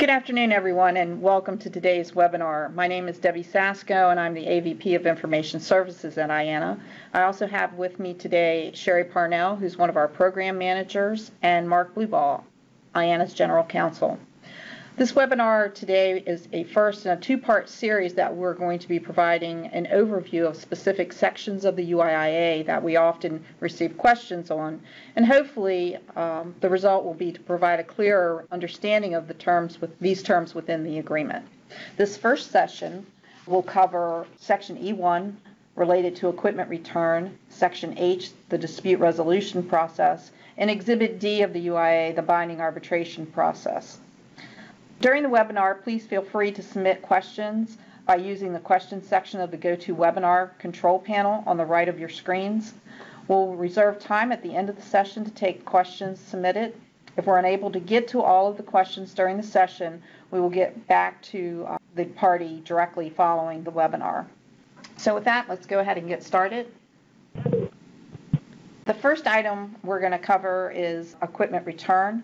Good afternoon, everyone, and welcome to today's webinar. My name is Debbie Sasko, and I'm the AVP of Information Services at UIIA. I also have with me today Sherry Parnell, who's one of our program managers, and Mark Blueball, UIIA's General Counsel. This webinar today is a first in a two-part series that we're going to be providing an overview of specific sections of the UIIA that we often receive questions on, and hopefully the result will be to provide a clearer understanding of these terms within the agreement. This first session will cover Section E1 related to equipment return, Section H, the dispute resolution process, and Exhibit D of the UIIA, the binding arbitration process. During the webinar, please feel free to submit questions by using the questions section of the GoToWebinar control panel on the right of your screens. We'll reserve time at the end of the session to take questions submitted. If we're unable to get to all of the questions during the session, we will get back to the party directly following the webinar. So with that, let's go ahead and get started. The first item we're going to cover is equipment return.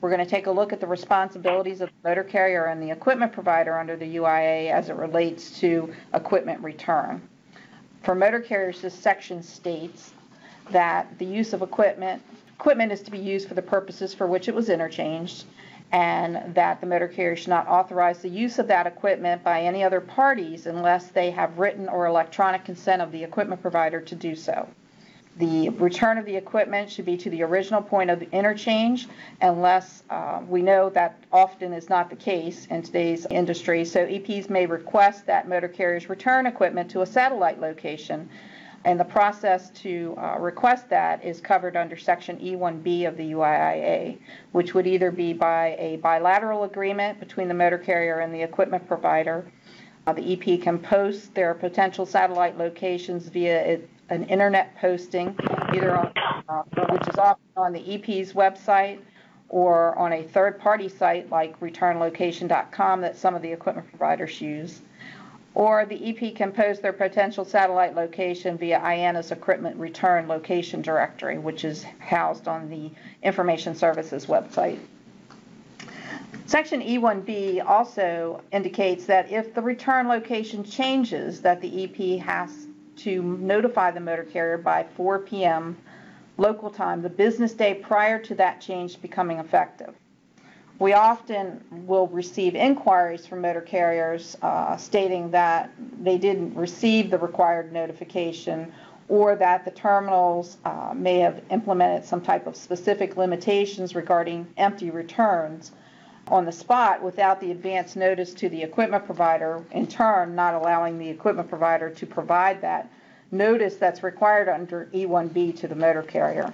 We're going to take a look at the responsibilities of the motor carrier and the equipment provider under the UIIA as it relates to equipment return. For motor carriers, this section states that the use of equipment is to be used for the purposes for which it was interchanged, and that the motor carrier should not authorize the use of that equipment by any other parties unless they have written or electronic consent of the equipment provider to do so. The return of the equipment should be to the original point of the interchange, unless we know that often is not the case in today's industry. So EPs may request that motor carriers return equipment to a satellite location, and the process to request that is covered under Section E1B of the UIIA, which would either be by a bilateral agreement between the motor carrier and the equipment provider. The EP can post their potential satellite locations via an internet posting, either on, which is often on the EP's website or on a third-party site like returnlocation.com that some of the equipment providers use. Or the EP can post their potential satellite location via UIIA's equipment return location directory, which is housed on the Information Services website. Section E1B also indicates that if the return location changes, that the EP has to notify the motor carrier by 4 p.m. local time, the business day prior to that change becoming effective. We often will receive inquiries from motor carriers stating that they didn't receive the required notification, or that the terminals may have implemented some type of specific limitations regarding empty returns on the spot without the advance notice to the equipment provider, in turn not allowing the equipment provider to provide that notice that's required under E1B to the motor carrier.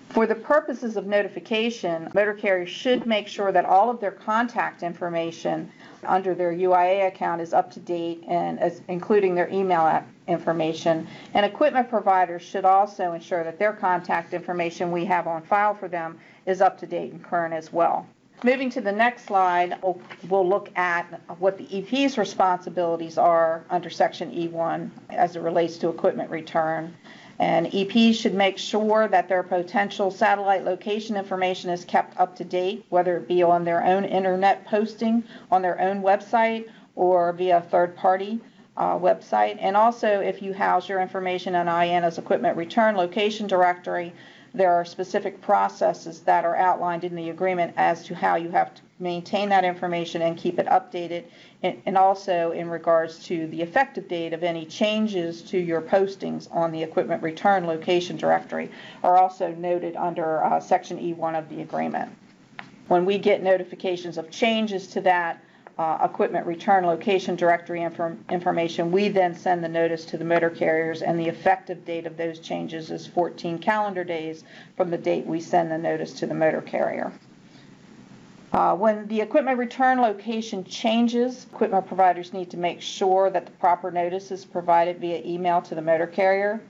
For the purposes of notification, motor carriers should make sure that all of their contact information under their UIIA account is up to date, and including their email information. And equipment providers should also ensure that their contact information we have on file for them is up to date and current as well. Moving to the next slide, we'll look at what the EP's responsibilities are under Section E1 as it relates to equipment return. And EPs should make sure that their potential satellite location information is kept up to date, whether it be on their own internet posting on their own website or via a third-party website. And also, if you house your information on UIIA's equipment return location directory, there are specific processes that are outlined in the agreement as to how you have to maintain that information and keep it updated, and also in regards to the effective date of any changes to your postings on the equipment return location directory are also noted under Section E1 of the agreement. When we get notifications of changes to that equipment return location directory information, we then send the notice to the motor carriers, and the effective date of those changes is 14 calendar days from the date we send the notice to the motor carrier. When the equipment return location changes, equipment providers need to make sure that the proper notice is provided via email to the motor carrier.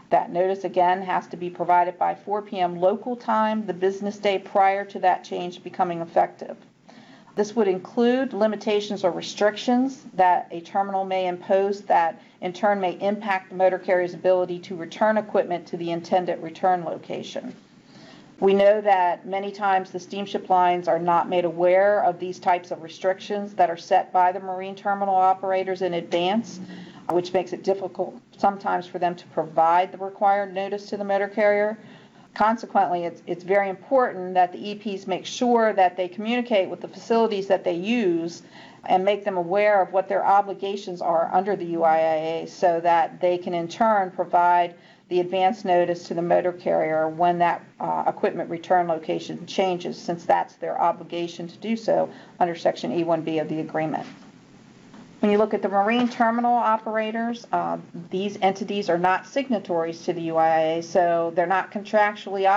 That notice, again, has to be provided by 4 p.m. local time, the business day prior to that change becoming effective. This would include limitations or restrictions that a terminal may impose that in turn may impact the motor carrier's ability to return equipment to the intended return location. We know that many times the steamship lines are not made aware of these types of restrictions that are set by the marine terminal operators in advance, which makes it difficult sometimes for them to provide the required notice to the motor carrier. Consequently, it's very important that the EPs make sure that they communicate with the facilities that they use and make them aware of what their obligations are under the UIIA so that they can in turn provide the advance notice to the motor carrier when that equipment return location changes, since that's their obligation to do so under Section E1B of the agreement. When you look at the marine terminal operators, these entities are not signatories to the UIIA, so they're not contractually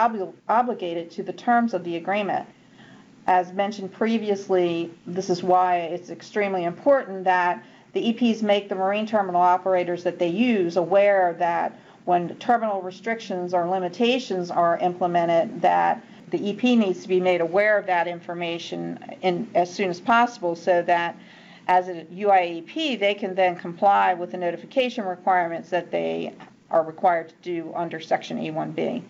obligated to the terms of the agreement. As mentioned previously, this is why it's extremely important that the EPs make the marine terminal operators that they use aware that when terminal restrictions or limitations are implemented, that the EP needs to be made aware of that information as soon as possible so that as a UIEP, they can then comply with the notification requirements that they are required to do under Section E1B.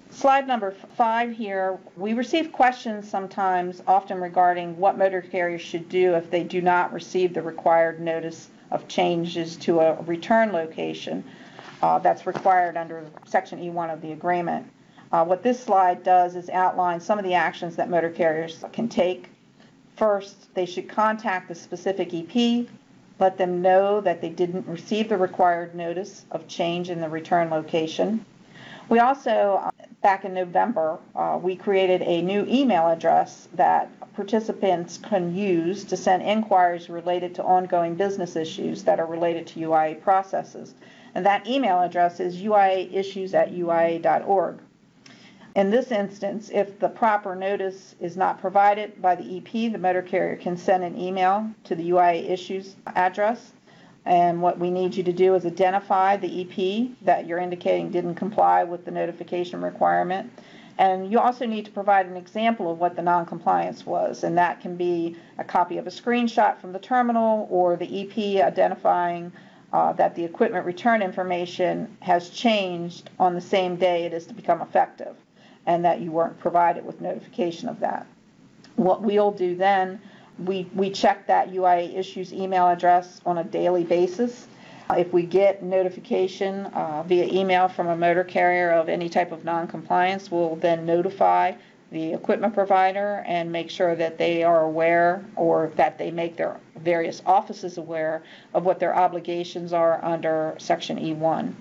Slide number 5 here, we receive questions sometimes, often regarding what motor carriers should do if they do not receive the required notice of changes to a return location that's required under Section E1 of the agreement. What this slide does is outline some of the actions that motor carriers can take. First, they should contact the specific EP, let them know that they didn't receive the required notice of change in the return location. We also, back in November, we created a new email address that participants can use to send inquiries related to ongoing business issues that are related to UIA processes. And that email address is uiaissues@uia.org. In this instance, if the proper notice is not provided by the EP, the motor carrier can send an email to the UIA issues address. And what we need you to do is identify the EP that you're indicating didn't comply with the notification requirement. And you also need to provide an example of what the noncompliance was. And that can be a copy of a screenshot from the terminal or the EP identifying that the equipment return information has changed on the same day it is to become effective, and that you weren't provided with notification of that. What we'll do then, we check that UIA issues email address on a daily basis. If we get notification via email from a motor carrier of any type of noncompliance, we'll then notify the equipment provider and make sure that they are aware, or that they make their various offices aware of what their obligations are under Section E1.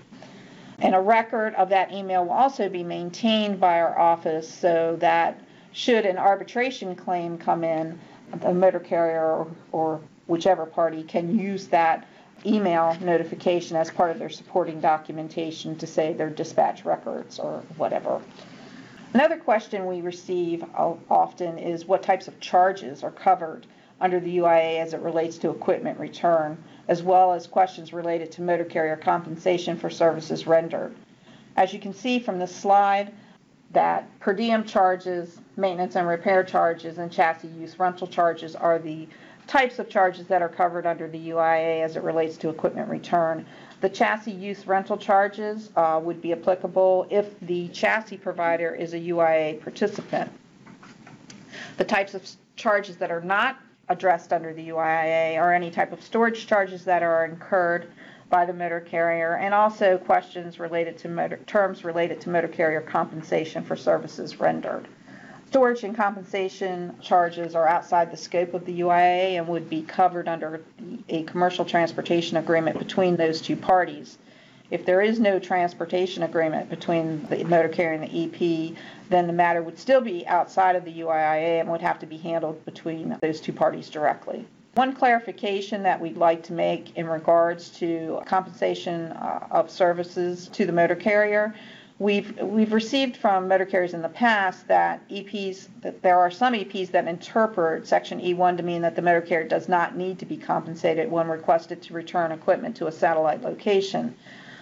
And a record of that email will also be maintained by our office so that should an arbitration claim come in, the motor carrier or whichever party can use that email notification as part of their supporting documentation to say their dispatch records or whatever. Another question we receive often is what types of charges are covered under the UIA as it relates to equipment return, as well as questions related to motor carrier compensation for services rendered. As you can see from this slide, that per diem charges, maintenance and repair charges, and chassis use rental charges are the types of charges that are covered under the UIA as it relates to equipment return. The chassis use rental charges would be applicable if the chassis provider is a UIA participant. The types of charges that are not addressed under the UIIA are any type of storage charges that are incurred by the motor carrier, and also questions related to terms related to motor carrier compensation for services rendered. Storage and compensation charges are outside the scope of the UIA and would be covered under a commercial transportation agreement between those two parties. If there is no transportation agreement between the motor carrier and the EP, then the matter would still be outside of the UIIA and would have to be handled between those two parties directly. One clarification that we'd like to make in regards to compensation of services to the motor carrier, we've received from motor carriers in the past that there are some EPs that interpret Section E1 to mean that the motor carrier does not need to be compensated when requested to return equipment to a satellite location.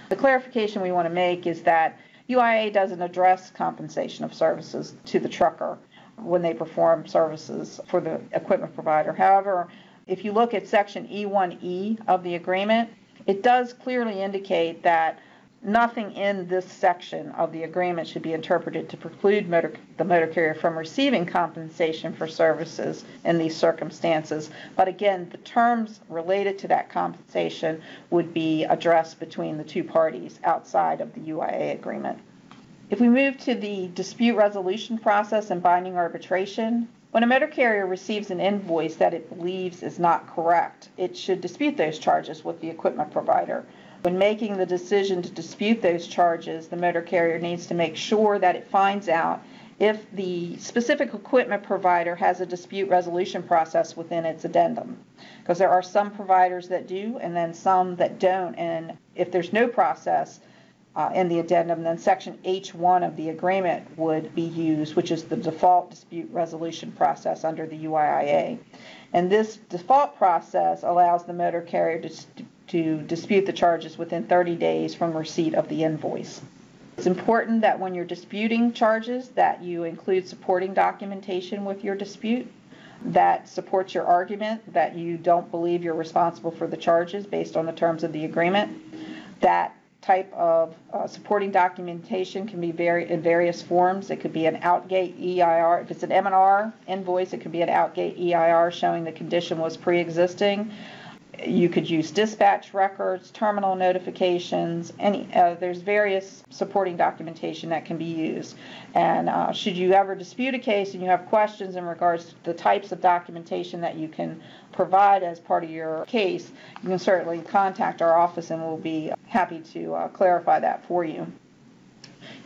The clarification we want to make is that UIA doesn't address compensation of services to the trucker when they perform services for the equipment provider. However, if you look at Section E1E of the agreement, it does clearly indicate that nothing in this section of the agreement should be interpreted to preclude the motor carrier from receiving compensation for services in these circumstances. But again, the terms related to that compensation would be addressed between the two parties outside of the UIA agreement. If we move to the dispute resolution process and binding arbitration, when a motor carrier receives an invoice that it believes is not correct, it should dispute those charges with the equipment provider. When making the decision to dispute those charges, the motor carrier needs to make sure that it finds out if the specific equipment provider has a dispute resolution process within its addendum. Because there are some providers that do and then some that don't. And if there's no process in the addendum, then Section H1 of the agreement would be used, which is the default dispute resolution process under the UIIA. And this default process allows the motor carrier to dispute the charges within 30 days from receipt of the invoice. It's important that when you're disputing charges that you include supporting documentation with your dispute that supports your argument that you don't believe you're responsible for the charges based on the terms of the agreement. That type of supporting documentation can be in various forms. It could be an outgate EIR. If it's an M&R invoice, it could be an outgate EIR showing the condition was pre-existing. You could use dispatch records, terminal notifications, there's various supporting documentation that can be used. And should you ever dispute a case and you have questions in regards to the types of documentation that you can provide as part of your case, you can certainly contact our office and we'll be happy to clarify that for you.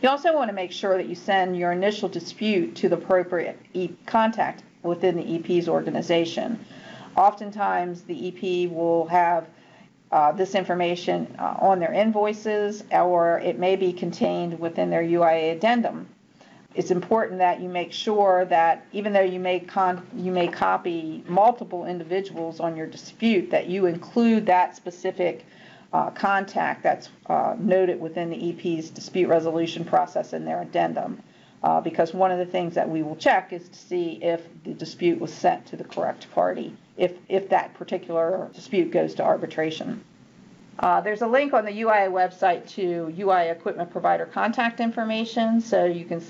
You also want to make sure that you send your initial dispute to the appropriate contact within the EP's organization. Oftentimes, the EP will have this information on their invoices, or it may be contained within their UIA addendum. It's important that you make sure that even though you may copy multiple individuals on your dispute, that you include that specific contact that's noted within the EP's dispute resolution process in their addendum. Because one of the things that we will check is to see if the dispute was sent to the correct party, if that particular dispute goes to arbitration. There's a link on the UIIA website to UIIA equipment provider contact information, so you can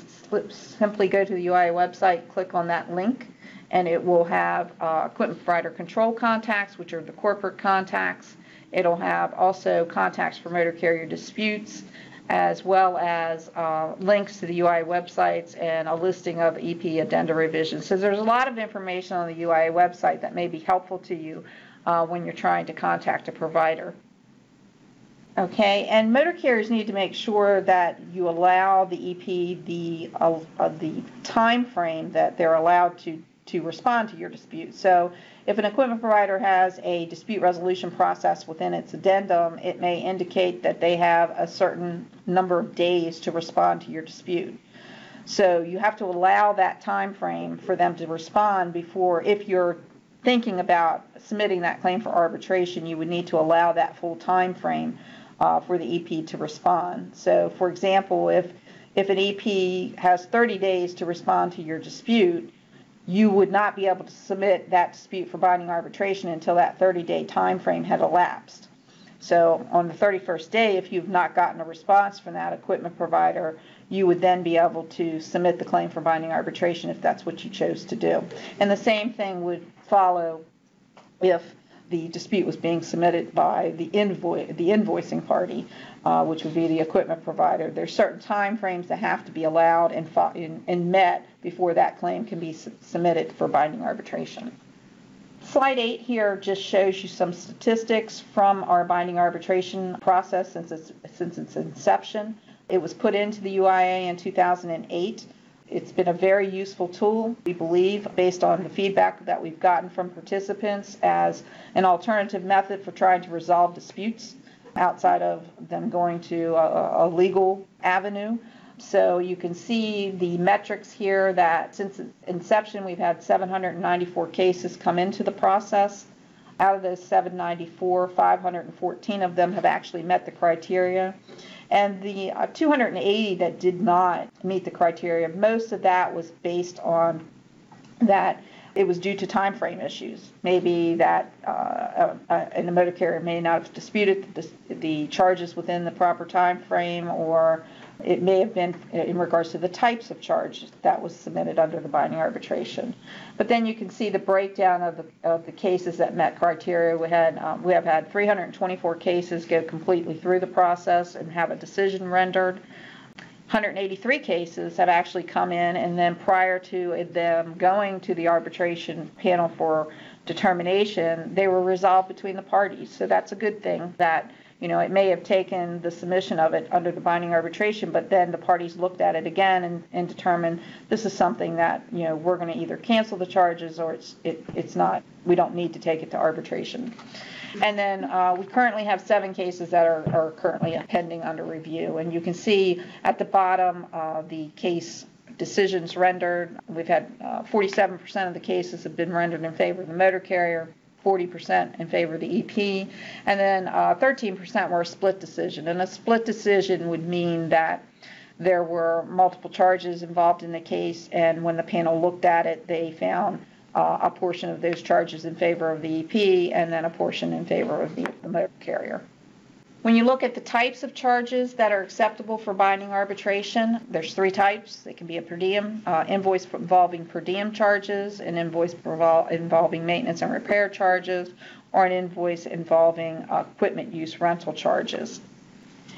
simply go to the UIIA website, click on that link, and it will have equipment provider control contacts, which are the corporate contacts. It'll have also contacts for motor carrier disputes, as well as links to the UIIA websites and a listing of EP addenda revisions. So there's a lot of information on the UIIA website that may be helpful to you when you're trying to contact a provider. Okay, and motor carriers need to make sure that you allow the EP the time frame that they're allowed to respond to your dispute. So if an equipment provider has a dispute resolution process within its addendum, it may indicate that they have a certain number of days to respond to your dispute. So you have to allow that time frame for them to respond before, if you're thinking about submitting that claim for arbitration, you would need to allow that full time frame for the EP to respond. So for example, if an EP has 30 days to respond to your dispute, you would not be able to submit that dispute for binding arbitration until that 30-day time frame had elapsed. So on the 31st day, if you've not gotten a response from that equipment provider, you would then be able to submit the claim for binding arbitration if that's what you chose to do. And the same thing would follow if the dispute was being submitted by the invoicing party, which would be the equipment provider. There's certain time frames that have to be allowed and met before that claim can be submitted for binding arbitration. Slide 8 here just shows you some statistics from our binding arbitration process since its inception. It was put into the UIIA in 2008. It's been a very useful tool, we believe, based on the feedback that we've gotten from participants as an alternative method for trying to resolve disputes outside of them going to a legal avenue. So you can see the metrics here that since its inception, we've had 794 cases come into the process. Out of those 794, 514 of them have actually met the criteria. And the 280 that did not meet the criteria, most of that was based on that it was due to time frame issues. Maybe that and the motor carrier may not have disputed the charges within the proper time frame, or it may have been in regards to the types of charges that was submitted under the binding arbitration. But then you can see the breakdown of the cases that met criteria. We have had 324 cases go completely through the process and have a decision rendered. 183 cases have actually come in, and then prior to them going to the arbitration panel for determination, they were resolved between the parties. So that's a good thing, that it may have taken the submission of it under the binding arbitration, but then the parties looked at it again and determined this is something that we're going to either cancel the charges, or it's not. We don't need to take it to arbitration. And then we currently have 7 cases that are currently pending under review. And you can see at the bottom the case decisions rendered. We've had 47% of the cases have been rendered in favor of the motor carrier, 40% in favor of the EP, and then 13% were a split decision. And a split decision would mean that there were multiple charges involved in the case, and when the panel looked at it, they found a portion of those charges in favor of the EP and then a portion in favor of the motor carrier. When you look at the types of charges that are acceptable for binding arbitration, there's 3 types. It can be a per diem, invoice involving per diem charges, an invoice involving maintenance and repair charges, or an invoice involving equipment use rental charges.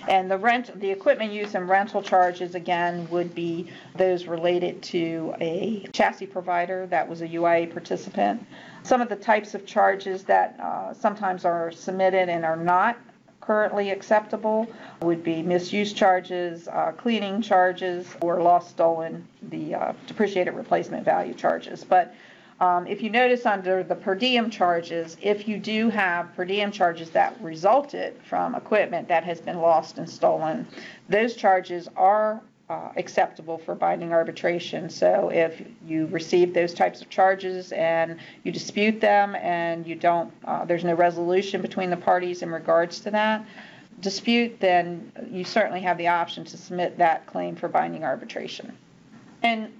And the equipment use and rental charges, again, would be those related to a chassis provider that was a UIIA participant. Some of the types of charges that sometimes are submitted and are not currently acceptable would be misuse charges, cleaning charges, or lost, stolen, the depreciated replacement value charges. But if you notice under the per diem charges, if you do have per diem charges that resulted from equipment that has been lost and stolen, those charges are acceptable for binding arbitration. So if you receive those types of charges and you dispute them and you don't, there's no resolution between the parties in regards to that dispute, then you certainly have the option to submit that claim for binding arbitration. And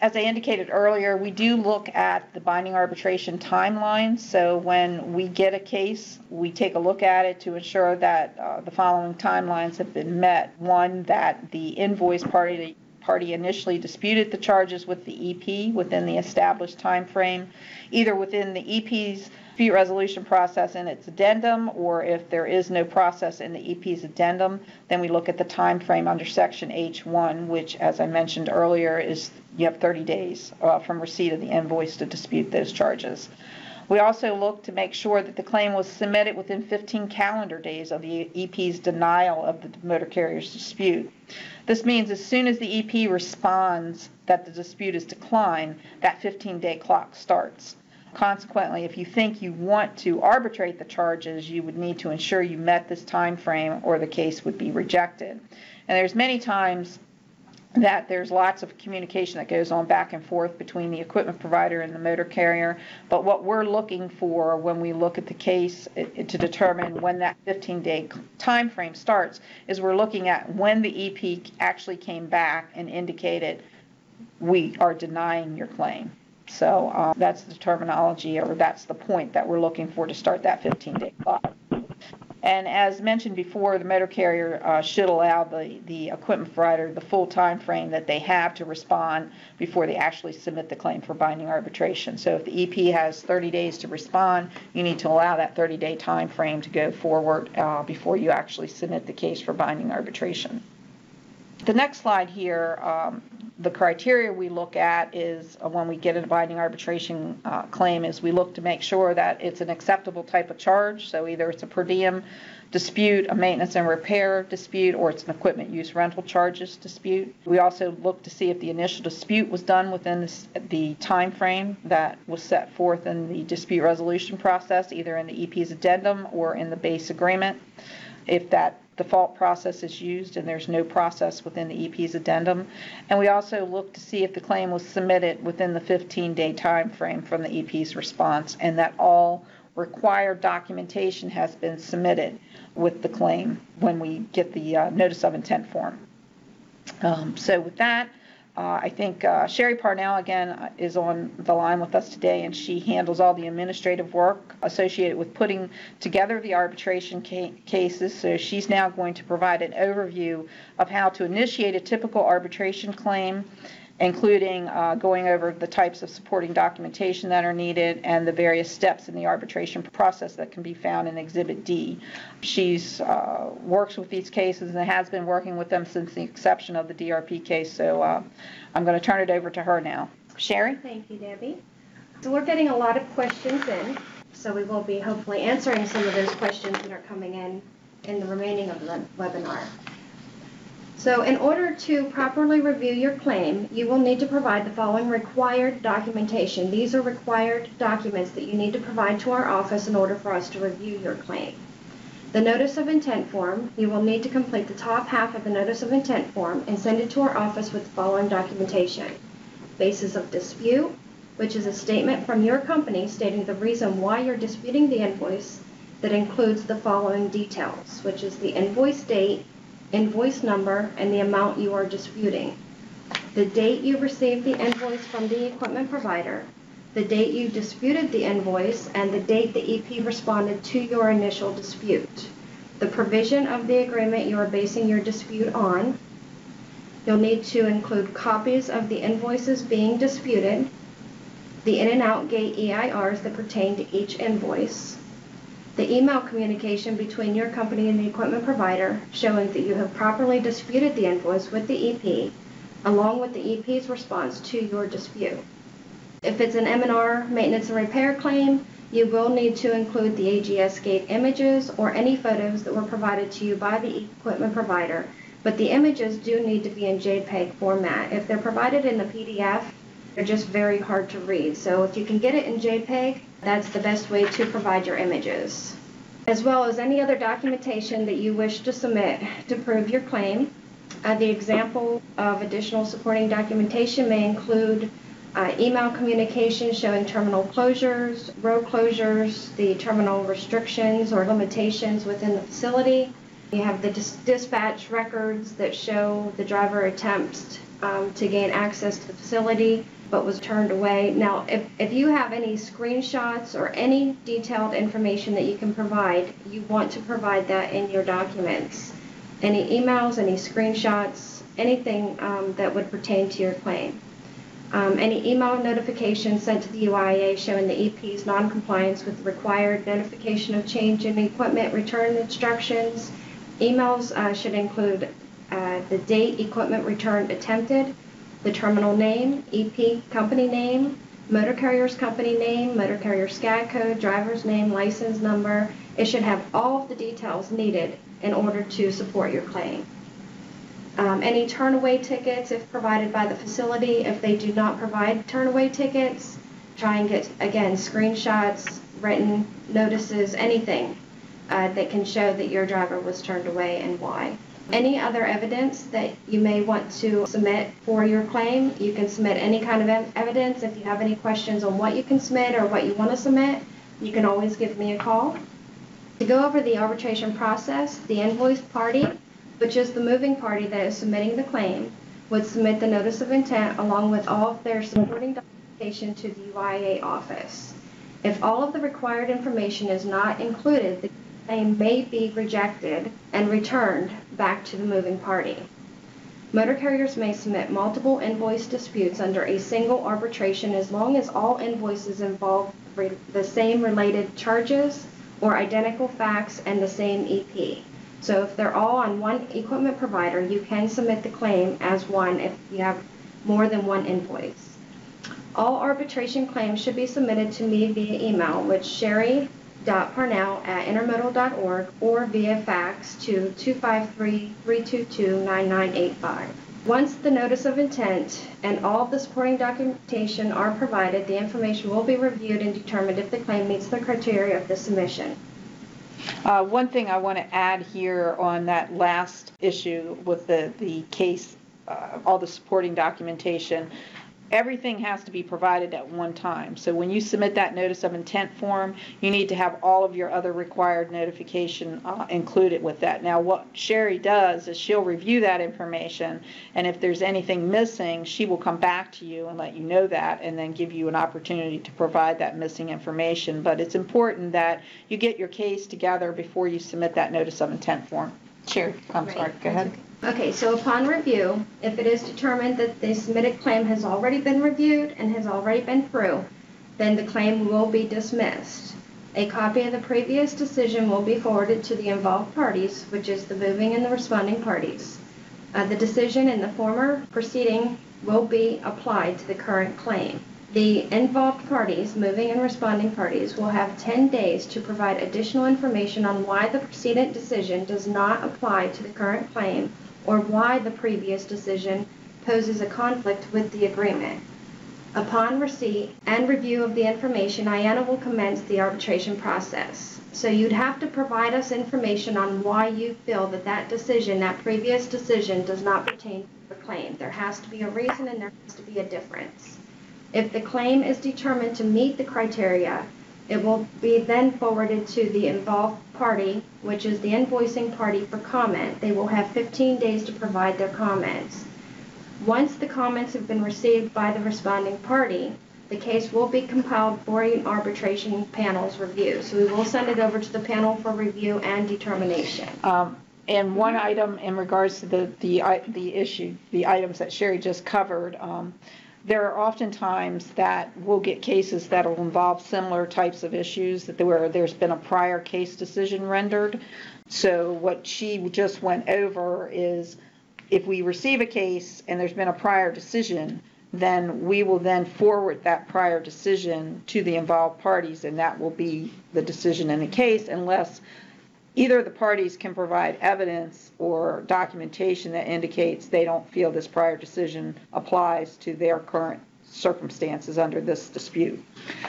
as I indicated earlier, we do look at the binding arbitration timeline. So when we get a case, we take a look at it to ensure that the following timelines have been met. One, that the invoice party initially disputed the charges with the EP within the established time frame, either within the EP's dispute resolution process in its addendum, or if there is no process in the EP's addendum, then we look at the time frame under Section H1, which, as I mentioned earlier, is you have 30 days from receipt of the invoice to dispute those charges. We also look to make sure that the claim was submitted within 15 calendar days of the EP's denial of the motor carrier's dispute. This means as soon as the EP responds that the dispute is declined, that 15-day clock starts. Consequently, if you think you want to arbitrate the charges, you would need to ensure you met this time frame or the case would be rejected. And there's many times that there's lots of communication that goes on back and forth between the equipment provider and the motor carrier, but what we're looking for when we look at the case to determine when that 15-day time frame starts is we're looking at when the EP actually came back and indicated we are denying your claim. So that's the terminology, or that's the point that we're looking for to start that 15-day clock. And as mentioned before, the motor carrier should allow the equipment provider the full time frame that they have to respond before they actually submit the claim for binding arbitration. So if the EP has 30 days to respond, you need to allow that 30-day time frame to go forward before you actually submit the case for binding arbitration. The next slide here, the criteria we look at is when we get a binding arbitration claim is we look to make sure that it's an acceptable type of charge. So either it's a per diem dispute, a maintenance and repair dispute, or it's an equipment use rental charges dispute. We also look to see if the initial dispute was done within the time frame that was set forth in the dispute resolution process, either in the EP's addendum or in the base agreement. If that default process is used and there's no process within the EP's addendum. And we also look to see if the claim was submitted within the 15-day time frame from the EP's response and that all required documentation has been submitted with the claim when we get the notice of intent form. So with that, I think Sherry Parnell, again, is on the line with us today, and she handles all the administrative work associated with putting together the arbitration cases. So she's now going to provide an overview of how to initiate a typical arbitration claim, including going over the types of supporting documentation that are needed and the various steps in the arbitration process that can be found in Exhibit D. She's works with these cases and has been working with them since the inception of the DRP case, so I'm going to turn it over to her now. Sherry? Thank you, Debbie. So we're getting a lot of questions in, so we will be hopefully answering some of those questions that are coming in the remaining of the webinar. So in order to properly review your claim, you will need to provide the following required documentation. These are required documents that you need to provide to our office in order for us to review your claim. The Notice of Intent form, you will need to complete the top half of the Notice of Intent form and send it to our office with the following documentation. Basis of dispute, which is a statement from your company stating the reason why you're disputing the invoice that includes the following details, which is the invoice date, invoice number, and the amount you are disputing. The date you received the invoice from the equipment provider, the date you disputed the invoice, and the date the EP responded to your initial dispute. The provision of the agreement you are basing your dispute on. You'll need to include copies of the invoices being disputed, the in and out gate EIRs that pertain to each invoice, the email communication between your company and the equipment provider showing that you have properly disputed the invoice with the EP, along with the EP's response to your dispute. If it's an M&R maintenance and repair claim, you will need to include the AGS gate images or any photos that were provided to you by the equipment provider, but the images do need to be in JPEG format. If they're provided in a PDF, they're just very hard to read. So if you can get it in JPEG, that's the best way to provide your images, as well as any other documentation that you wish to submit to prove your claim. The example of additional supporting documentation may include email communication showing terminal closures, row closures, the terminal restrictions or limitations within the facility. You have the dispatch records that show the driver attempts to gain access to the facility but was turned away. Now, if you have any screenshots or any detailed information that you can provide, you want to provide that in your documents. Any emails, any screenshots, anything that would pertain to your claim. Any email notification sent to the UIIA showing the EP's non-compliance with the required notification of change in equipment return instructions. Emails should include the date equipment return attempted, the terminal name, EP company name, motor carrier's company name, motor carrier SCAD code, driver's name, license number. It should have all of the details needed in order to support your claim. Any turnaway tickets, if provided by the facility. If they do not provide turnaway tickets, try and get, again, screenshots, written notices, anything that can show that your driver was turned away and why. Any other evidence that you may want to submit for your claim, you can submit any kind of evidence. If you have any questions on what you can submit or what you want to submit, you can always give me a call. To go over the arbitration process, the invoice party, which is the moving party that is submitting the claim, would submit the notice of intent along with all of their supporting documentation to the UIIA office. If all of the required information is not included, the claim may be rejected and returned back to the moving party. Motor carriers may submit multiple invoice disputes under a single arbitration as long as all invoices involve the same related charges or identical facts and the same EP. So if they're all on one equipment provider, you can submit the claim as one if you have more than one invoice. All arbitration claims should be submitted to me via email, which sherry.parnell@intermodal.org, or via fax to 253-322-9985. Once the notice of intent and all of the supporting documentation are provided, the information will be reviewed and determined if the claim meets the criteria of the submission. One thing I want to add here on that last issue with the case, all the supporting documentation, everything has to be provided at one time. So when you submit that notice of intent form, you need to have all of your other required notification included with that. Now what Sherry does is she'll review that information, and if there's anything missing, she will come back to you and let you know that, and then give you an opportunity to provide that missing information. But it's important that you get your case together before you submit that notice of intent form. Sherry, I'm sorry, go ahead. Okay, so upon review, if it is determined that the submitted claim has already been reviewed and has already been through, then the claim will be dismissed. A copy of the previous decision will be forwarded to the involved parties, which is the moving and the responding parties. The decision in the former proceeding will be applied to the current claim. The involved parties, moving and responding parties, will have 10 days to provide additional information on why the precedent decision does not apply to the current claim, or why the previous decision poses a conflict with the agreement. Upon receipt and review of the information, UIIA will commence the arbitration process. So you'd have to provide us information on why you feel that that decision, that previous decision, does not pertain to the claim. There has to be a reason and there has to be a difference. If the claim is determined to meet the criteria, it will be then forwarded to the involved party, which is the invoicing party, for comment. They will have 15 days to provide their comments. Once the comments have been received by the responding party, the case will be compiled for an arbitration panel's review. So we will send it over to the panel for review and determination. And one item in regards to the items that Sherry just covered, there are oftentimes that we'll get cases that will involve similar types of issues where there's been a prior case decision rendered. So what she just went over is, if we receive a case and there's been a prior decision, then we will then forward that prior decision to the involved parties, and that will be the decision in the case, unless either the parties can provide evidence or documentation that indicates they don't feel this prior decision applies to their current circumstances under this dispute.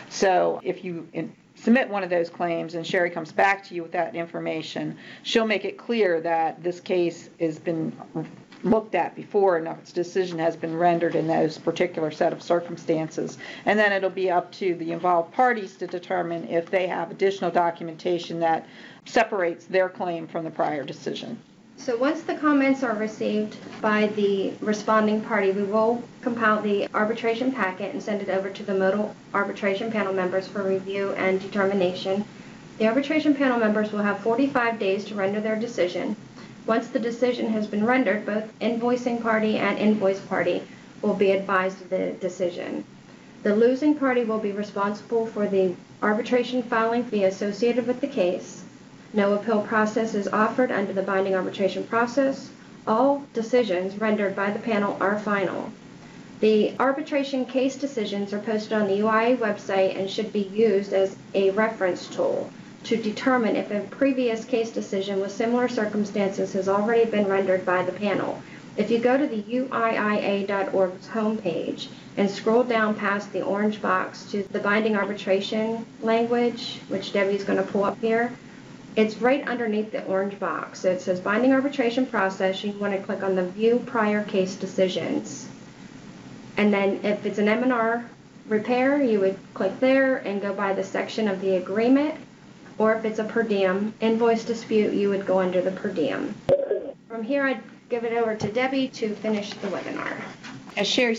So if you submit one of those claims and Sherry comes back to you with that information, she'll make it clear that this case has been looked at before and its decision has been rendered in those particular set of circumstances. And then it'll be up to the involved parties to determine if they have additional documentation that separates their claim from the prior decision. So once the comments are received by the responding party, we will compile the arbitration packet and send it over to the modal arbitration panel members for review and determination. The arbitration panel members will have 45 days to render their decision. Once the decision has been rendered, both invoicing party and invoice party will be advised of the decision. The losing party will be responsible for the arbitration filing fee associated with the case. No appeal process is offered under the binding arbitration process. All decisions rendered by the panel are final. The arbitration case decisions are posted on the UIIA website and should be used as a reference tool to determine if a previous case decision with similar circumstances has already been rendered by the panel. If you go to the UIIA.org's homepage and scroll down past the orange box to the binding arbitration language, which Debbie's going to pull up here, it's right underneath the orange box. So it says binding arbitration process. You want to click on the view prior case decisions. And then if it's an M&R repair, you would click there and go by the section of the agreement. Or if it's a per diem invoice dispute, you would go under the per diem. From here, I'd give it over to Debbie to finish the webinar. As Sherry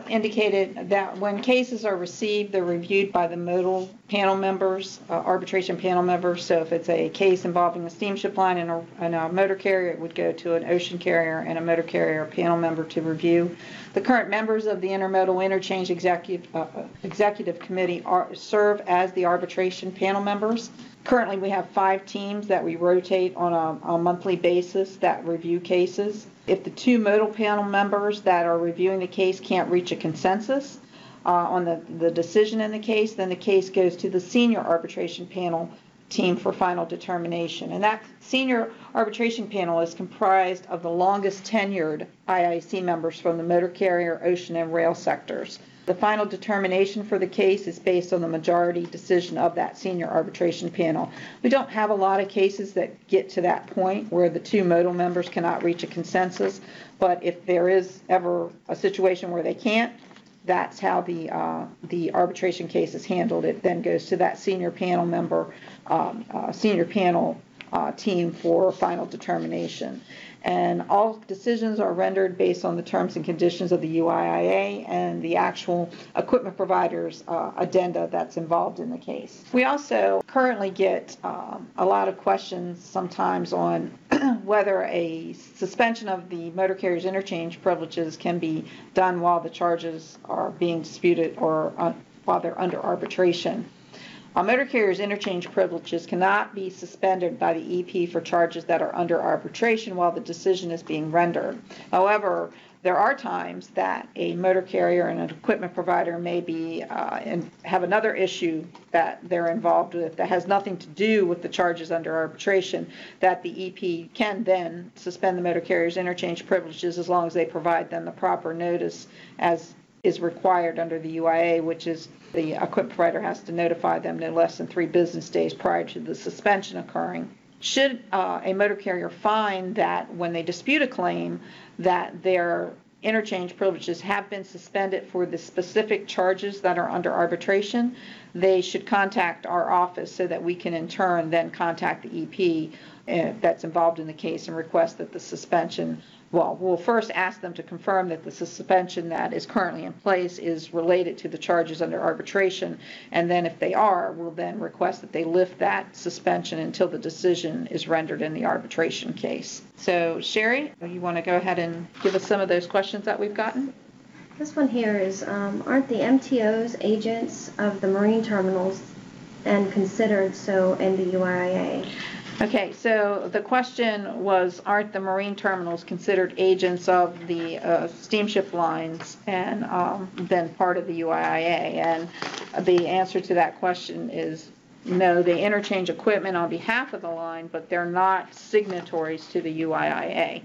indicated, that when cases are received, they're reviewed by the modal panel members, arbitration panel members. So if it's a case involving a steamship line and a motor carrier, it would go to an ocean carrier and a motor carrier panel member to review. The current members of the Intermodal Interchange Executive Committee serve as the arbitration panel members. Currently, we have 5 teams that we rotate on a monthly basis that review cases. If the 2 modal panel members that are reviewing the case can't reach a consensus on the decision in the case, then the case goes to the senior arbitration panel team for final determination. And that senior arbitration panel is comprised of the longest tenured IIC members from the motor carrier, ocean, and rail sectors. The final determination for the case is based on the majority decision of that senior arbitration panel. We don't have a lot of cases that get to that point where the 2 modal members cannot reach a consensus, but if there is ever a situation where they can't, that's how the arbitration case is handled. It then goes to that senior panel member, senior panel team for final determination. And all decisions are rendered based on the terms and conditions of the UIIA and the actual equipment provider's addenda that's involved in the case. We also currently get a lot of questions sometimes on whether a suspension of the motor carrier's interchange privileges can be done while the charges are being disputed or while they're under arbitration. Motor carrier's interchange privileges cannot be suspended by the EP for charges that are under arbitration while the decision is being rendered. However, there are times that a motor carrier and an equipment provider may be and have another issue that they're involved with that has nothing to do with the charges under arbitration, that the EP can then suspend the motor carrier's interchange privileges as long as they provide them the proper notice as is required under the UIA, which is the equipment provider has to notify them no less than 3 business days prior to the suspension occurring. Should a motor carrier find that when they dispute a claim that their interchange privileges have been suspended for the specific charges that are under arbitration, they should contact our office so that we can in turn then contact the EP that's involved in the case and request that the suspension, well, we'll first ask them to confirm that the suspension that is currently in place is related to the charges under arbitration, and then if they are, we'll then request that they lift that suspension until the decision is rendered in the arbitration case. So, Sherry, you want to go ahead and give us some of those questions that we've gotten? This one here is, aren't the MTOs agents of the marine terminals and considered so in the UIIA? Okay, so the question was, aren't the marine terminals considered agents of the steamship lines and then part of the UIIA? And the answer to that question is no, they interchange equipment on behalf of the line, but they're not signatories to the UIIA.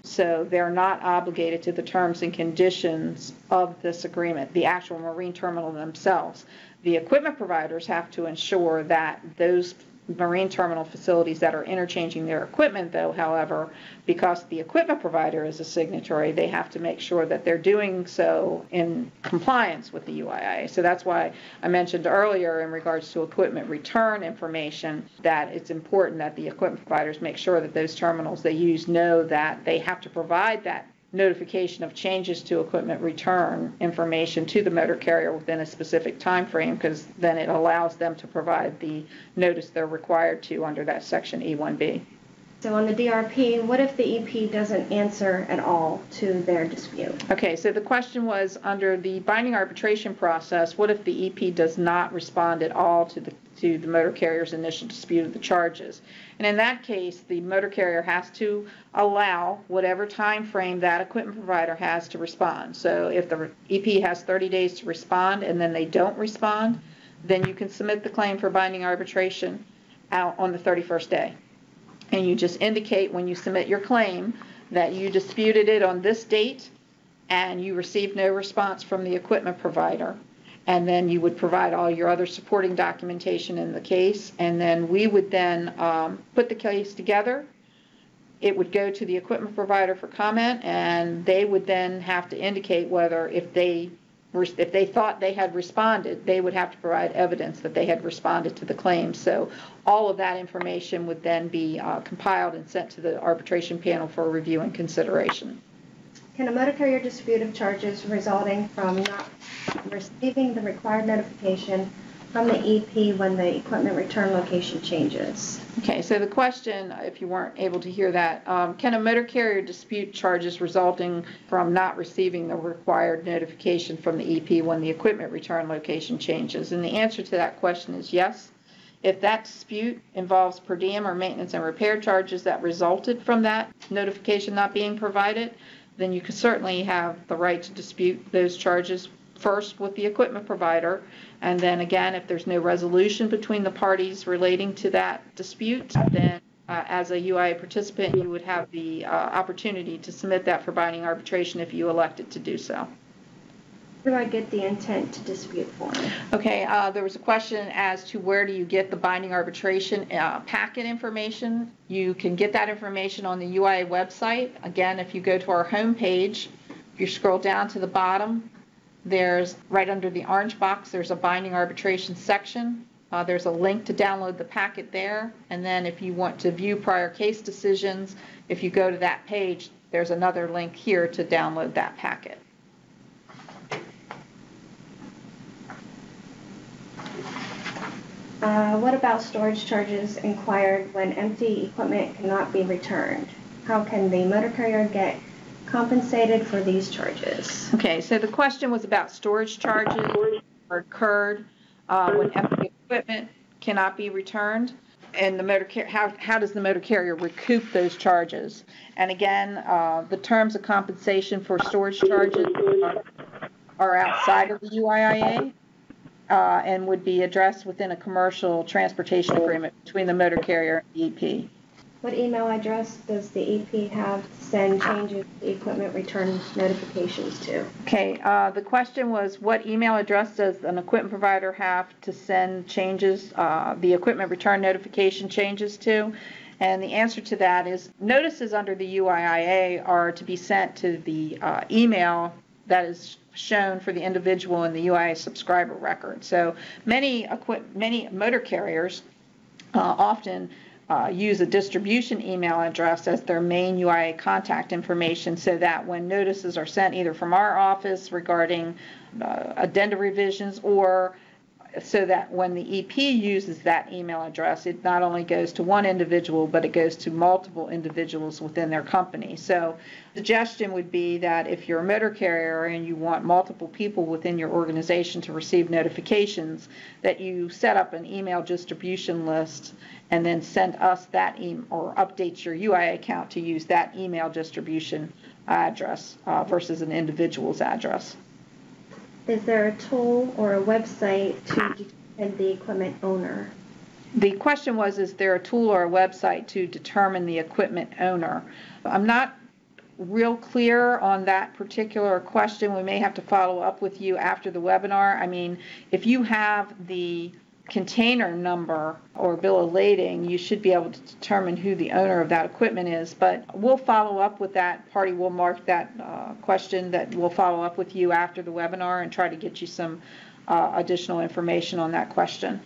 So they're not obligated to the terms and conditions of this agreement, the actual marine terminal themselves. The equipment providers have to ensure that those marine terminal facilities that are interchanging their equipment, though, however, because the equipment provider is a signatory, they have to make sure that they're doing so in compliance with the UIIA. So that's why I mentioned earlier in regards to equipment return information that it's important that the equipment providers make sure that those terminals they use know that they have to provide that notification of changes to equipment return information to the motor carrier within a specific time frame, because then it allows them to provide the notice they're required to under that section E1B. So on the DRP, what if the EP doesn't answer at all to their dispute? Okay, so the question was, under the binding arbitration process, what if the EP does not respond at all to the motor carrier's initial dispute of the charges? And in that case, the motor carrier has to allow whatever time frame that equipment provider has to respond. So if the EP has 30 days to respond and then they don't respond, then you can submit the claim for binding arbitration out on the 31st day. And you just indicate when you submit your claim that you disputed it on this date and you received no response from the equipment provider. And then you would provide all your other supporting documentation in the case, and then we would then put the case together. It would go to the equipment provider for comment, and they would then have to indicate whether if they thought they had responded, they would have to provide evidence that they had responded to the claim. So all of that information would then be compiled and sent to the arbitration panel for review and consideration. Can a motor carrier dispute of charges resulting from not receiving the required notification from the EP when the equipment return location changes? Okay, so the question, if you weren't able to hear that, can a motor carrier dispute charges resulting from not receiving the required notification from the EP when the equipment return location changes? And the answer to that question is yes. If that dispute involves per diem or maintenance and repair charges that resulted from that notification not being provided, then you can certainly have the right to dispute those charges first with the equipment provider, and then again, if there's no resolution between the parties relating to that dispute, then as a UIIA participant, you would have the opportunity to submit that for binding arbitration if you elected to do so. Where do I get the intent to dispute form? Okay, there was a question as to where do you get the binding arbitration packet information. You can get that information on the UIIA website. Again, if you go to our home page, if you scroll down to the bottom, There's right under the orange box, there's a binding arbitration section. There's a link to download the packet there. And then if you want to view prior case decisions, if you go to that page, there's another link here to download that packet. What about storage charges inquired when empty equipment cannot be returned? How can the motor carrier get compensated for these charges? Okay, so the question was about storage charges are incurred when empty equipment cannot be returned, and how does the motor carrier recoup those charges? And again, the terms of compensation for storage charges are outside of the UIIA. And would be addressed within a commercial transportation agreement between the motor carrier and the EP. What email address does the EP have to send changes to equipment return notifications to? Okay, the question was, what email address does an equipment provider have to send changes, the equipment return notification changes to? And the answer to that is notices under the UIIA are to be sent to the email that is shown for the individual in the UIIA subscriber record. So many motor carriers often use a distribution email address as their main UIIA contact information, so that when notices are sent either from our office regarding addenda revisions, or so that when the EP uses that email address, it not only goes to one individual, but it goes to multiple individuals within their company. So the suggestion would be that if you're a motor carrier and you want multiple people within your organization to receive notifications, that you set up an email distribution list and then send us that email, or update your UIIA account to use that email distribution address versus an individual's address. Is there a tool or a website to determine the equipment owner? The question was, is there a tool or a website to determine the equipment owner? I'm not real clear on that particular question. We may have to follow up with you after the webinar. I mean, if you have the container number or bill of lading, you should be able to determine who the owner of that equipment is. But we'll follow up with that party. We'll mark that question that we'll follow up with you after the webinar and try to get you some additional information on that question.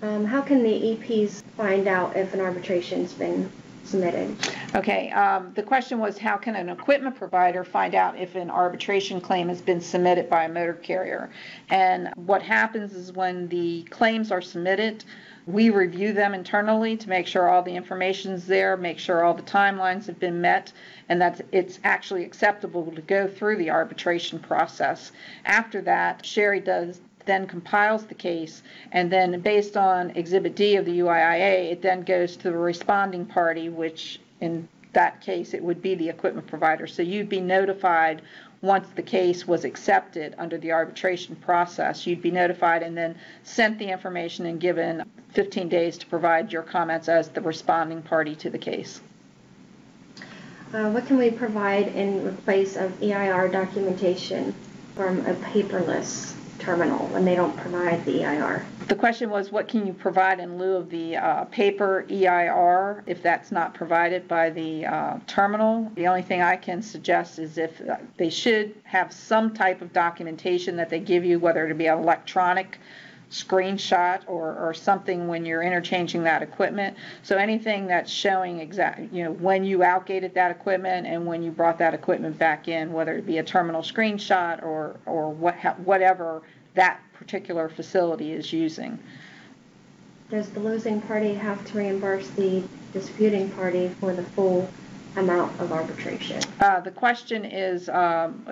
How can the EPs find out if an arbitration's been submitted? Okay, the question was, how can an equipment provider find out if an arbitration claim has been submitted by a motor carrier? And what happens is, when the claims are submitted, we review them internally to make sure all the information's there, make sure all the timelines have been met, and that it's actually acceptable to go through the arbitration process. After that, Sherry then compiles the case, and then based on Exhibit D of the UIIA, it then goes to the responding party, which in that case it would be the equipment provider. So you'd be notified once the case was accepted under the arbitration process. You'd be notified and then sent the information and given 15 days to provide your comments as the responding party to the case. What can we provide in place of EIR documentation from a paperless terminal when they don't provide the EIR? The question was, what can you provide in lieu of the paper EIR if that's not provided by the terminal? The only thing I can suggest is if they should have some type of documentation that they give you, whether it be an electronic screenshot or something when you're interchanging that equipment. So anything that's showing exactly, when you outgated that equipment and when you brought that equipment back in, whether it be a terminal screenshot or whatever that particular facility is using. Does the losing party have to reimburse the disputing party for the full amount of arbitration? The question is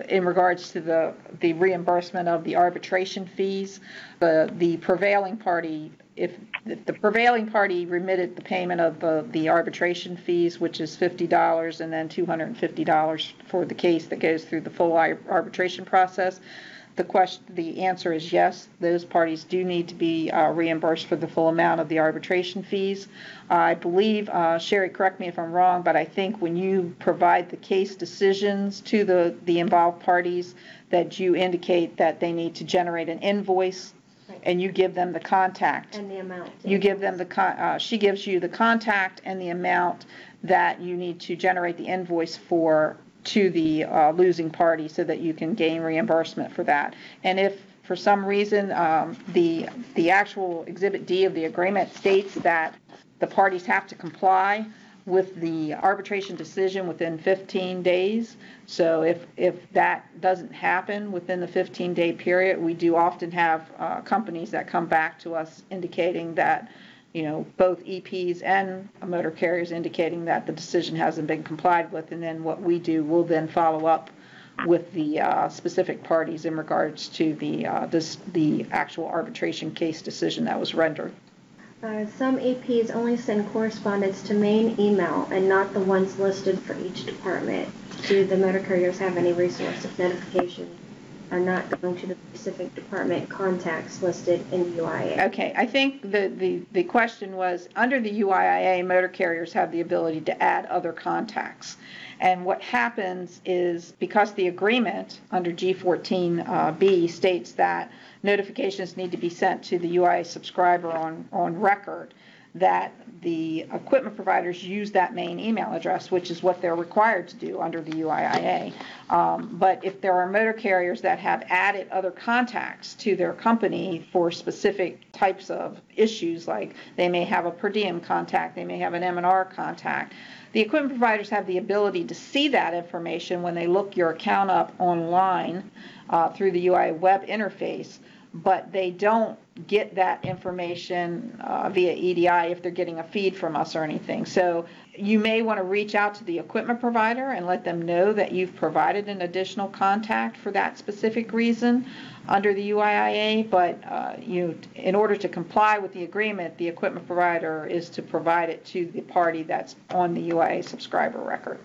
in regards to the reimbursement of the arbitration fees. The prevailing party, if the prevailing party remitted the payment of the arbitration fees, which is $50 and then $250 for the case that goes through the full arbitration process, the answer is yes. Those parties do need to be reimbursed for the full amount of the arbitration fees. I believe, Sherry, correct me if I'm wrong, but I think when you provide the case decisions to the involved parties, that you indicate that they need to generate an invoice, right, and you give them the contact and the amount. You give them she gives you the contact and the amount that you need to generate the invoice for to the losing party so that you can gain reimbursement for that. And if for some reason the actual Exhibit D of the agreement states that the parties have to comply with the arbitration decision within 15 days. So if that doesn't happen within the 15-day period, we do often have companies that come back to us indicating that, both EPs and motor carriers indicating that the decision hasn't been complied with, and then what we do, we'll then follow up with the specific parties in regards to the actual arbitration case decision that was rendered. Some EPs only send correspondence to main email and not the ones listed for each department. Do the motor carriers have any resource if notifications are not going to the specific department contacts listed in the UIIA? Okay, I think the question was, under the UIIA, motor carriers have the ability to add other contacts. And what happens is, because the agreement under G14B states that notifications need to be sent to the UIIA subscriber on record, that the equipment providers use that main email address, which is what they're required to do under the UIIA. But if there are motor carriers that have added other contacts to their company for specific types of issues, like they may have a per diem contact, they may have an M&R contact, the equipment providers have the ability to see that information when they look your account up online through the UIIA web interface, but they don't get that information via EDI if they're getting a feed from us or anything. So you may want to reach out to the equipment provider and let them know that you've provided an additional contact for that specific reason under the UIIA, but in order to comply with the agreement, the equipment provider is to provide it to the party that's on the UIIA subscriber record.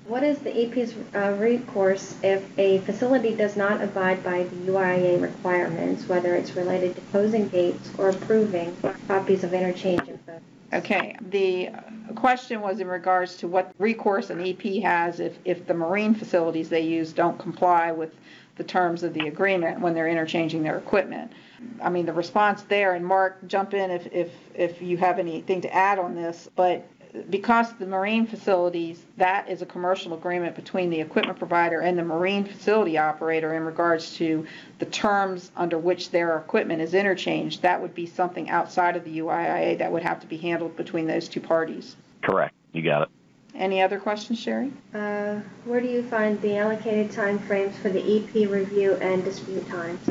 What is the EP's recourse if a facility does not abide by the UIIA requirements, whether it's related to closing gates or approving copies of interchange info? Okay, the question was in regards to what recourse an EP has if the marine facilities they use don't comply with the terms of the agreement when they're interchanging their equipment. I mean, the response there, and Mark, jump in if you have anything to add on this, but because the marine facilities, that is a commercial agreement between the equipment provider and the marine facility operator in regards to the terms under which their equipment is interchanged, that would be something outside of the UIIA that would have to be handled between those two parties. Correct. You got it. Any other questions, Sherry? Where do you find the allocated time frames for the EP review and dispute times?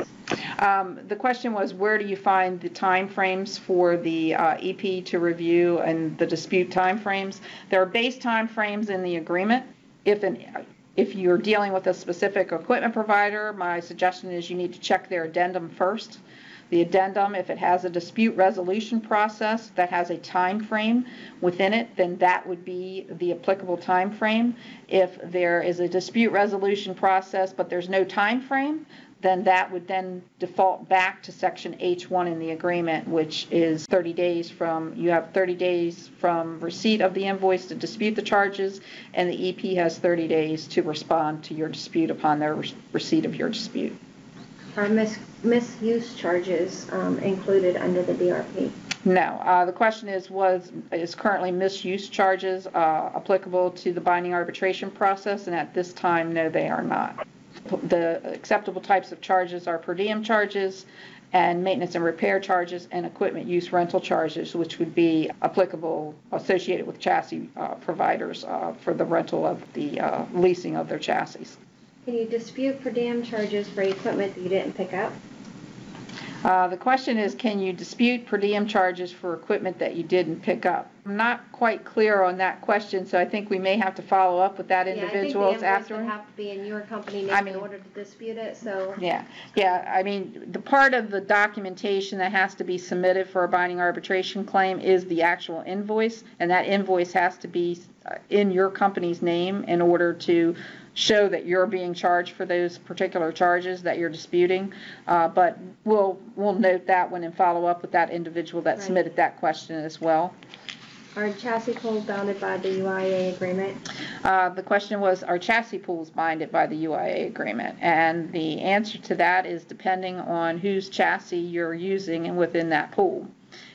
The question was, where do you find the time frames for the EP to review and the dispute time frames? There are base time frames in the agreement. If you're dealing with a specific equipment provider, my suggestion is you need to check their addendum first. The addendum, if it has a dispute resolution process that has a time frame within it, then that would be the applicable time frame. If there is a dispute resolution process but there's no time frame, then that would then default back to Section H1 in the agreement, which is 30 days from receipt of the invoice to dispute the charges, and the EP has 30 days to respond to your dispute upon their receipt of your dispute. Are misuse charges included under the DRP? No. The question is currently misuse charges applicable to the binding arbitration process, and at this time, no, they are not. The acceptable types of charges are per diem charges and maintenance and repair charges and equipment use rental charges, which would be applicable associated with chassis providers for the rental of the leasing of their chassis. Can you dispute per diem charges for equipment that you didn't pick up? The question is, can you dispute per diem charges for equipment that you didn't pick up? I'm not quite clear on that question, so I think we may have to follow up with that individuals afterward. I think the invoice would have to be in your company name in order to dispute it. So yeah. I mean, the part of the documentation that has to be submitted for a binding arbitration claim is the actual invoice, and that invoice has to be in your company's name in order to show that you're being charged for those particular charges that you're disputing. But we'll note that when and follow up with that individual that submitted that question as well. Are chassis pools bounded by the UIIA agreement? The question was, are chassis pools binded by the UIIA agreement? And the answer to that is depending on whose chassis you're using and within that pool.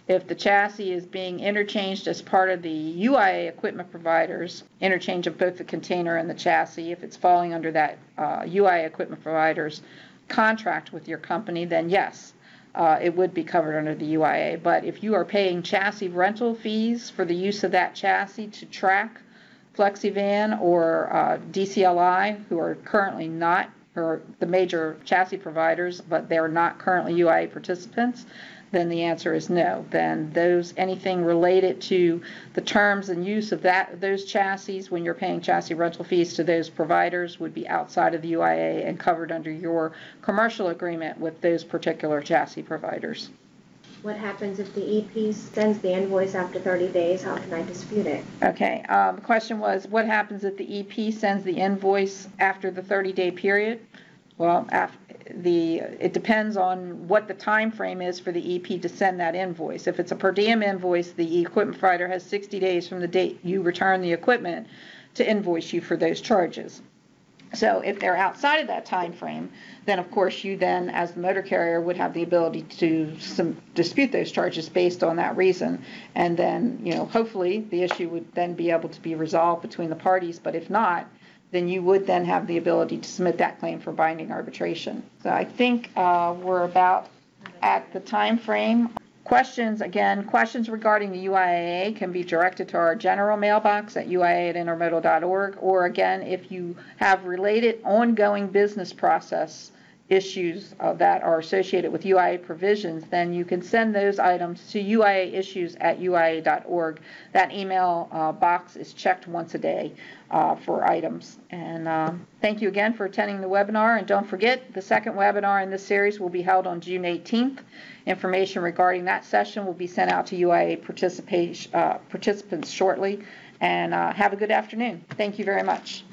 If the chassis is being interchanged as part of the UIA equipment provider's interchange of both the container and the chassis, if it's falling under that UIA equipment provider's contract with your company, then yes, it would be covered under the UIA. But if you are paying chassis rental fees for the use of that chassis to track FlexiVan or DCLI, who are currently not, or the major chassis providers, but they're not currently UIA participants, then the answer is no. Then anything related to the terms and use of those chassis when you're paying chassis rental fees to those providers would be outside of the UIA and covered under your commercial agreement with those particular chassis providers. What happens if the EP sends the invoice after 30 days? How can I dispute it? Okay, the question was, what happens if the EP sends the invoice after the 30-day period? Well, it depends on what the time frame is for the EP to send that invoice. If it's a per diem invoice, the equipment provider has 60 days from the date you return the equipment to invoice you for those charges. So if they're outside of that time frame, then of course you then, as the motor carrier, would have the ability to dispute those charges based on that reason. And then, hopefully the issue would then be able to be resolved between the parties. But if not, then you would then have the ability to submit that claim for binding arbitration. So I think we're about at the time frame. Questions regarding the UIIA can be directed to our general mailbox at uia@intermodal.org, or again, if you have related ongoing business process issues that are associated with UIA provisions, then you can send those items to uiaissues@uia.org. That email box is checked once a day for items. And thank you again for attending the webinar. And don't forget, the second webinar in this series will be held on June 18th. Information regarding that session will be sent out to UIA participants shortly. And have a good afternoon. Thank you very much.